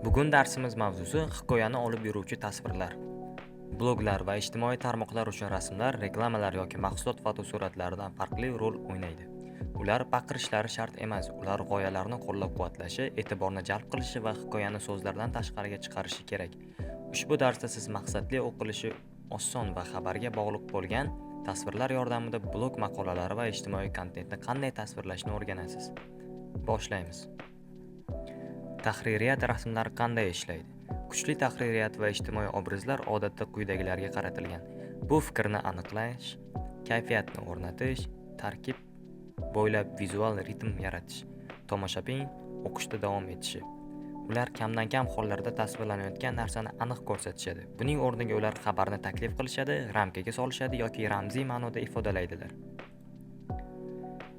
Bugun darsimiz mavzusi hikoyani olib yuruvchi tasvirlar. Bloglar va ijtimoiy tarmoqlar uchun rasmlar, reklamalar yoki mahsulot fotosuratlaridan farqli rol o'ynaydi. Ular baqirishlari shart emas, ular g'oyalarni qo'llab-quvvatlashi, e'tiborni jalb qilishi va hikoyani so'zlardan tashqariga chiqarishi kerak. Ushbu darsda siz maqsadli o'qilishi oson va xabarga bog'liq bo'lgan tasvirlar yordamida blog maqolalari va ijtimoiy kontentni qanday tasvirlashni o'rganasiz. Boshlaymiz. Tahririyat rasmlari qanday ishlaydi? Kuchli tahririyat va ijtimoiy obrazlar odatda quyidagilarga qaratilgan. Bu fikrni aniqlash, kayfiyatni o'rnatish, tarkib bo'ylab vizual ritm yaratish, tomoshabin o'qishda davom etishi. Ular kamdan-kam hollarda tasvirlanayotgan narsani aniq ko'rsatishadi. Buning o'rniga ular xabarni taklif qilishadi, ramkaga solishadi yoki ramziy ma'noda ifodalaydilar.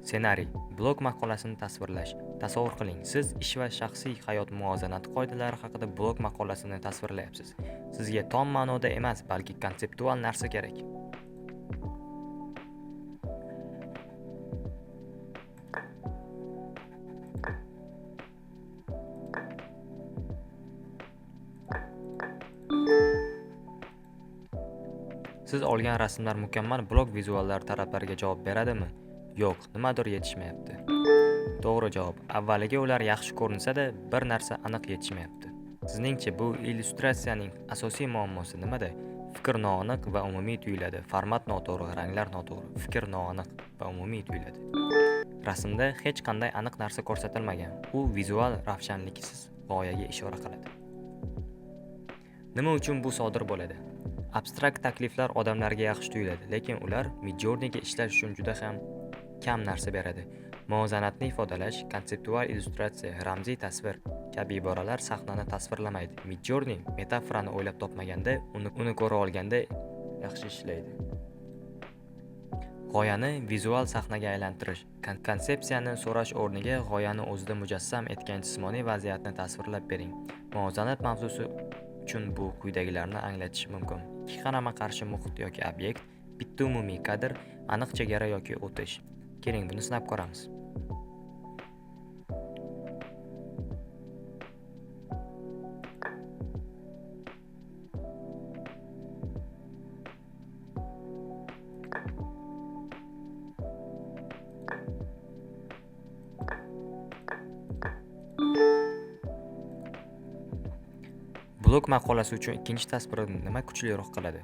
Ssenariy. Blog maqolasini tasvirlash. Tasavvur qiling, siz ish va shaxsiy hayot muvozanati qoidalari haqida blog maqolasini tasvirlayapsiz. Sizga tom ma'noda emas, balki konseptual narsa kerak. Siz olgan rasmlar mukammal blog vizuallari talablariga javob beradimi? Yo'q, nimadir yetishmayapti. To'g'ri javob. Avvaliga ular yaxshi ko'rinsa-da, bir narsa aniq yetishmayapti. Sizningcha bu illyustratsiyaning asosiy muammosi nimada? Fikr noaniq va umumiy tuyuladi. Format noto'g'ri, ranglar noto'g'ri. Fikr noaniq va umumiy tuyuladi. Rasmda hech qanday aniq narsa ko'rsatilmagan. U vizual ravshanliksiz g'oyaga ishora qiladi. Nima uchun bu sodir bo'ladi? Abstrakt takliflar odamlarga yaxshi tuyuladi, lekin ular Midjourneyga ishlash uchun juda ham kam narsa beradi. Muvozanatni ifodalash, konseptual illyustratsiya, ramziy tasvir kabi iboralar sahnani tasvirlamaydi. Midjourney metaforani o'ylab topmaganda, uni ko'ra olganda yaxshi ishlaydi. G'oyani vizual sahnaga aylantirish. Konsepsiyani so'rash o'rniga g'oyani o'zida mujassam etgan jismoniy vaziyatni tasvirlab bering. Muvozanat mavzusi uchun bu quyidagilarni anglatish mumkin. Ikki qarama-qarshi muhit yoki obyekt, bitta umumiy kadr, aniq chegara yoki o'tish. Keling, buni sinab ko'ramiz. Blog maqolasi uchun ikkinchi tasvir nima kuchliroq qiladi?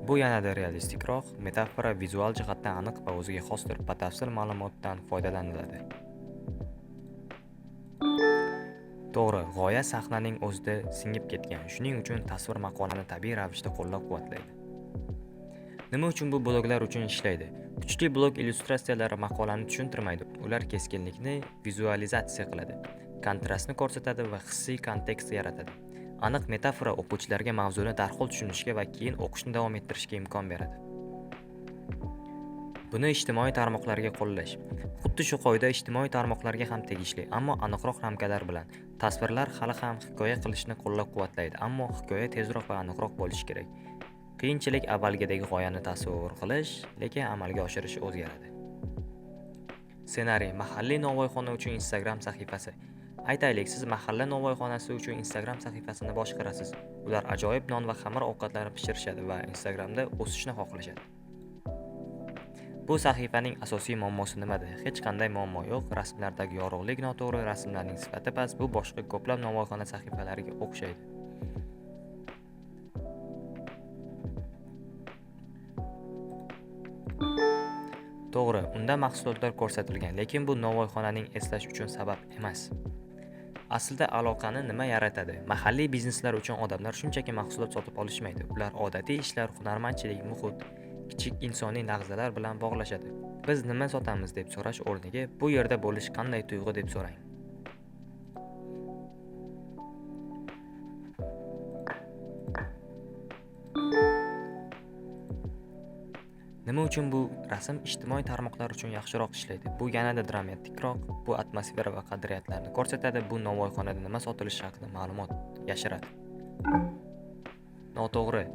Bu yanada realistikroq, metafora vizual jihatdan aniq va o'ziga xosdir. Batafsil ma'lumotdan foydalaniladi. To'g'ri, g'oya sahnaning o'zida singib ketgan. Shuning uchun tasvir maqolani tabiiy ravishda qo'llab-quvvatlaydi. Nima uchun bu bloglar uchun ishlaydi? Kuchli blog illyustratsiyalari maqolani tushuntirmaydi. Ular keskinlikni vizualizatsiya qiladi, kontrastni ko'rsatadi va hissiy kontekst yaratadi. Aniq metafora o'quvchilarga mavzuni darhol tushunishga va keyin o'qishni davom ettirishga imkon beradi. Buni ijtimoiy tarmoqlarga qo'llash. Xuddi shu qoida ijtimoiy tarmoqlarga ham tegishli, ammo aniqroq ramkalar bilan. Tasvirlar hali ham hikoya qilishni qo'llab-quvvatlaydi, ammo hikoya tezroq va aniqroq bo'lishi kerak. Qiyinchilik avvalgidagi g'oyani tasavvur qilish, lekin amalga oshirish o'zgaradi. Ssenariy. Mahalliy novvoyxona uchun Instagram sahifasi. Aytaylik, siz mahalla novvoyxonasi uchun Instagram sahifasini boshqarasiz. Ular ajoyib non va xamir ovqatlarini pishirishadi va Instagramda o'sishni xohlashadi. Bu sahifaning asosiy muammosi nimada? Hech qanday muammo yo'q. Rasmlardagi yorug'lik noto'g'ri, rasmlarning sifati past. Bu boshqa ko'plab novvoyxona sahifalariga o'xshaydi. To'g'ri, unda mahsulotlar ko'rsatilgan, lekin bu novvoyxonaning eslash uchun sabab emas. Aslida aloqani nima yaratadi? Mahalliy bizneslar uchun odamlar shunchaki mahsulot sotib olishmaydi. Ular odatiy ishlar, hunarmandchilik, muhit, kichik insoniy lahzalar bilan bog'lashadi. Biz nima sotamiz deb so'rash o'rniga, bu yerda bo'lish qanday tuyg'u deb so'rang. Nima uchun bu rasm ijtimoiy tarmoqlar uchun yaxshiroq ishlaydi? Bu yanada dramatikroq, bu atmosfera va qadriyatlarni ko'rsatadi, bu novvoyxonada nima sotilishi haqida ma'lumot yashiradi. Noto'g'ri.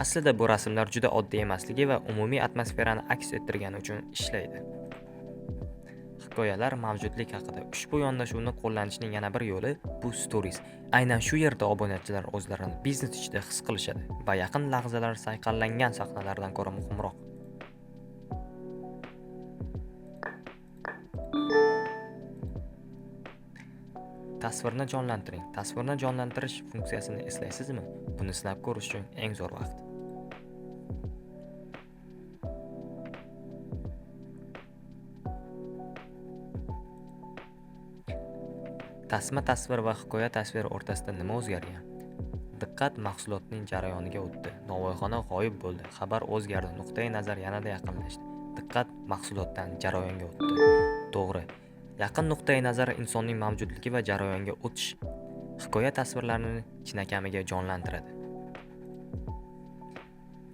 Aslida bu rasmlar juda oddiy emasligi va umumiy atmosferani aks ettirgani uchun ishlaydi. Hikoyalar mavjudlik haqida. Ushbu yondashuvni qo'llanishning yana bir yo'li bu stories. Aynan shu yerda obunachilar o'zlarini biznes ichida his qilishadi va yaqin lahzalar sayqallangan sahnalardan ko'ra muhimroq. Tasvirni jonlantiring. Tasvirni jonlantirish funksiyasini eslaysizmi? Buni sinab ko'rish uchun eng zo'r vaqt. Tasma tasvir va hikoya tasviri o'rtasida nima o'zgargan? Diqqat mahsulotning jarayoniga o'tdi. Novvoyxona g'oyib bo'ldi. Xabar o'zgardi. Nuqtai nazar yanada yaqinlashdi. Diqqat mahsulotdan jarayonga o'tdi. To'g'ri. Yaqin nuqtai nazar insonning mavjudligi va jarayonga o'tish. Hikoya tasvirlarini chinakamiga jonlantiradi.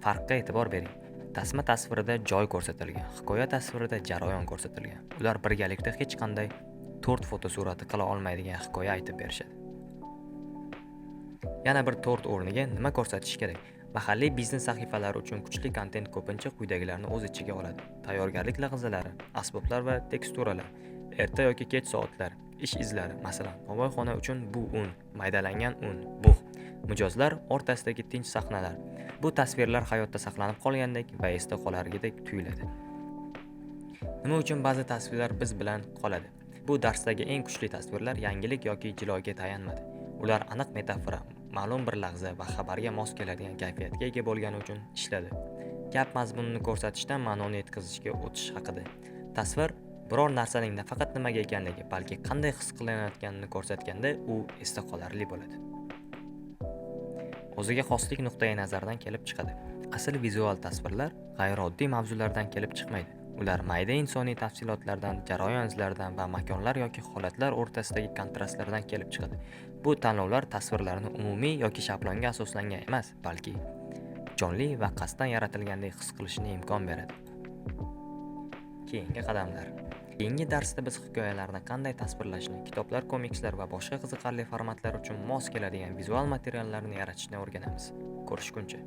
Farqqa e'tibor bering. Tasma tasvirida joy ko'rsatilgan, hikoya tasvirida jarayon ko'rsatilgan. Ular birgalikda hech qanday to'rt fotosurati qila olmaydigan hikoya aytib berishadi. Yana bir to'rt o'rniga nima ko'rsatish kerak? Mahalliy biznes sahifalari uchun kuchli kontent ko'pincha quyidagilarni o'z ichiga oladi. Tayyorgarlik lahzalari, asboblar va teksturalar, erta yoki kech soatlar, ish izlari, masalan, novvoyxona uchun bu un, maydalangan un, bug', mijozlar o'rtasidagi tinch sahnalar. Bu tasvirlar hayotda saqlanib qolgandek va esda qolargidek tuyuladi. Nima uchun ba'zi tasvirlar biz bilan qoladi? Bu darsdagi eng kuchli tasvirlar yangilik yoki jiloga tayanmadi. Ular aniq metafora, ma'lum bir lahza va xabarga mos keladigan kayfiyatga ega bo'lgani uchun ishladi. Gap mazmunini ko'rsatishdan ma'noni yetkazishga o'tish haqida. Tasvir biror narsaning nafaqat nimaga ekanligi, balki qanday his qilinayotganini ko'rsatganda u esda qolarli bo'ladi. O'ziga xoslik nuqtai nazardan kelib chiqadi. Asl vizual tasvirlar g'ayrioddiy mavzulardan kelib chiqmaydi. Ular mayda insoniy tafsilotlardan, jarayon izlaridan va makonlar yoki holatlar o'rtasidagi kontrastlardan kelib chiqadi. Bu tanlovlar tasvirlarni umumiy yoki shablonga asoslangan emas, balki jonli va qasddan yaratilgandek his qilishni imkon beradi. Keyingi qadamlar. Keyingi darsda biz hikoyalarni qanday tasvirlashni, kitoblar, komikslar va boshqa qiziqarli formatlar uchun mos keladigan vizual materiallarni yaratishni o'rganamiz. Ko'rishguncha.